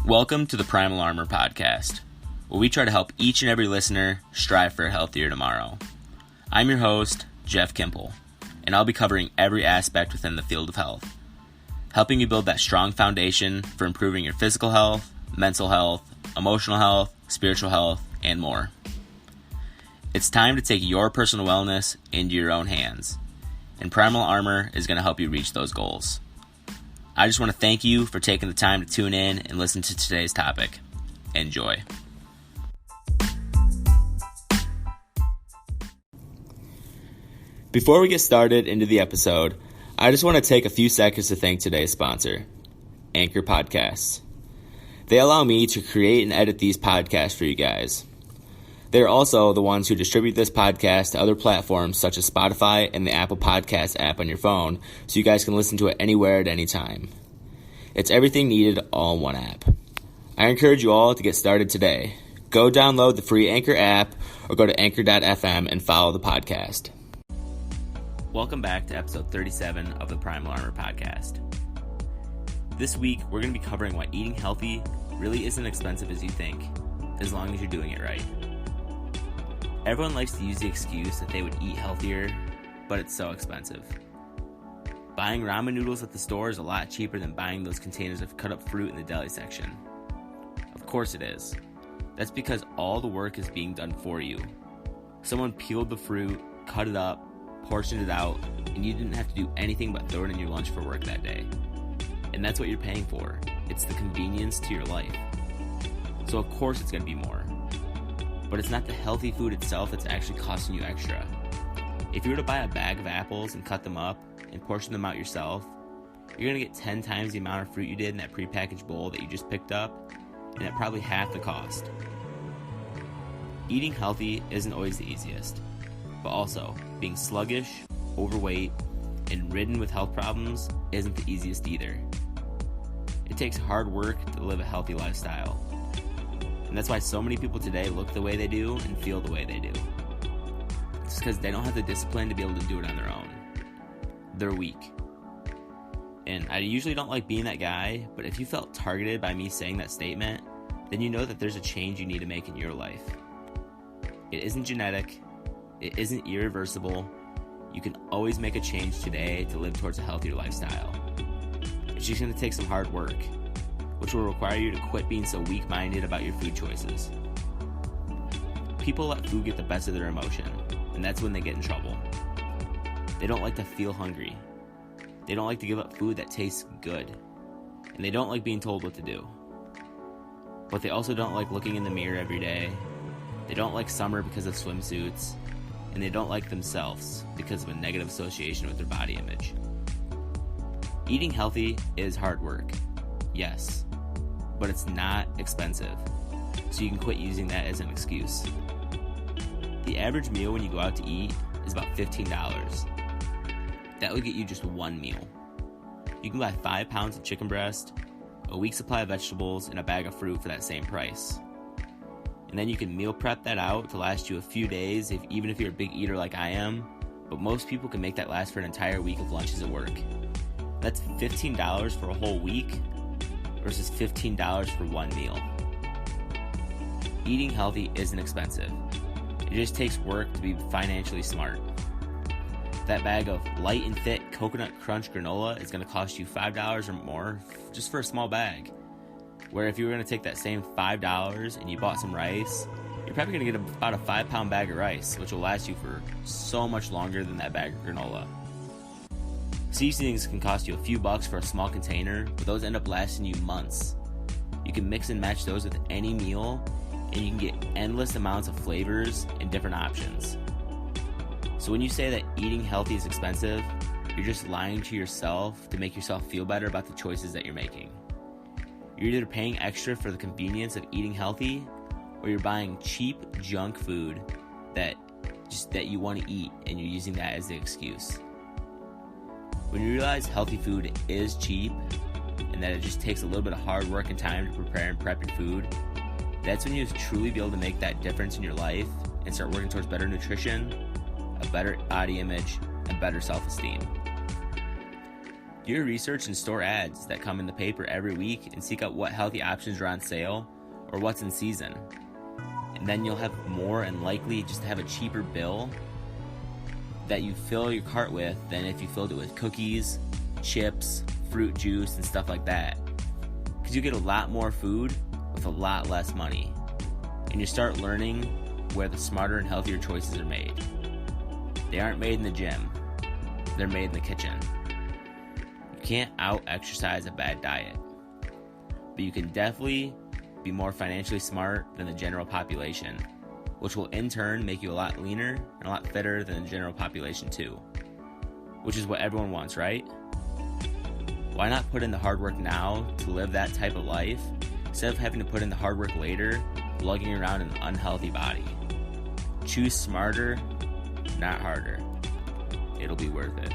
Welcome to the Primal Armor Podcast, where we try to help each and every listener strive for a healthier tomorrow. I'm your host, Jeff Kimple, and I'll be covering every aspect within the field of health, helping you build that strong foundation for improving your physical health, mental health, emotional health, spiritual health, and more. It's time to take your personal wellness into your own hands, and Primal Armor is going to help you reach those goals. I just want to thank you for taking the time to tune in and listen to today's topic. Enjoy. Before we get started into the episode, I just want to take a few seconds to thank today's sponsor, Anchor Podcasts. They allow me to create and edit these podcasts for you guys. They're also the ones who distribute this podcast to other platforms such as Spotify and the Apple Podcast app on your phone, so you guys can listen to it anywhere at any time. It's everything needed all in one app. I encourage you all to get started today. Go download the free Anchor app or go to anchor.fm and follow the podcast. Welcome back to episode 37 of the Primal Armor Podcast. This week, we're going to be covering why eating healthy really isn't expensive as you think, as long as you're doing it right. Everyone likes to use the excuse that they would eat healthier, but it's so expensive. Buying ramen noodles at the store is a lot cheaper than buying those containers of cut up fruit in the deli section. Of course it is. That's because all the work is being done for you. Someone peeled the fruit, cut it up, portioned it out, and you didn't have to do anything but throw it in your lunch for work that day. And that's what you're paying for. It's the convenience to your life. So of course it's going to be more. But it's not the healthy food itself that's actually costing you extra. If you were to buy a bag of apples and cut them up and portion them out yourself, you're going to get 10 times the amount of fruit you did in that prepackaged bowl that you just picked up, and at probably half the cost. Eating healthy isn't always the easiest, but also being sluggish, overweight, and ridden with health problems isn't the easiest either. It takes hard work to live a healthy lifestyle. And that's why so many people today look the way they do and feel the way they do. It's because they don't have the discipline to be able to do it on their own. They're weak. And I usually don't like being that guy, but if you felt targeted by me saying that statement, then you know that there's a change you need to make in your life. It isn't genetic. It isn't irreversible. You can always make a change today to live towards a healthier lifestyle. It's just going to take some hard work, which will require you to quit being so weak-minded about your food choices. People let food get the best of their emotion, and that's when they get in trouble. They don't like to feel hungry. They don't like to give up food that tastes good, and they don't like being told what to do. But they also don't like looking in the mirror every day. They don't like summer because of swimsuits, and they don't like themselves because of a negative association with their body image. Eating healthy is hard work, yes, but it's not expensive, so you can quit using that as an excuse. The average meal when you go out to eat is about $15. That would get you just one meal. You can buy 5 pounds of chicken breast, a week's supply of vegetables, and a bag of fruit for that same price. And then you can meal prep that out to last you a few days, even if you're a big eater like I am, but most people can make that last for an entire week of lunches at work. That's $15 for a whole week versus $15 for one meal. Eating healthy isn't expensive. It just takes work to be financially smart. That bag of light and fit coconut crunch granola is going to cost you $5 or more just for a small bag. Where if you were going to take that same $5 and you bought some rice, you're probably going to get about a 5-pound bag of rice, which will last you for so much longer than that bag of granola. Seasonings can cost you a few bucks for a small container, but those end up lasting you months. You can mix and match those with any meal, and you can get endless amounts of flavors and different options. So when you say that eating healthy is expensive, you're just lying to yourself to make yourself feel better about the choices that you're making. You're either paying extra for the convenience of eating healthy, or you're buying cheap junk food that you want to eat, and you're using that as the excuse. When you realize healthy food is cheap, and that it just takes a little bit of hard work and time to prepare and prep your food, that's when you truly be able to make that difference in your life and start working towards better nutrition, a better body image, and better self-esteem. Do your research and store ads that come in the paper every week and seek out what healthy options are on sale or what's in season. And then you'll have more and likely just to have a cheaper bill that you fill your cart with than if you filled it with cookies, chips, fruit juice, and stuff like that. Because you get a lot more food with a lot less money. And you start learning where the smarter and healthier choices are made. They aren't made in the gym. They're made in the kitchen. You can't out-exercise a bad diet. But you can definitely be more financially smart than the general population, which will in turn make you a lot leaner and a lot fitter than the general population too. Which is what everyone wants, right? Why not put in the hard work now to live that type of life instead of having to put in the hard work later, lugging around an unhealthy body? Choose smarter, not harder. It'll be worth it.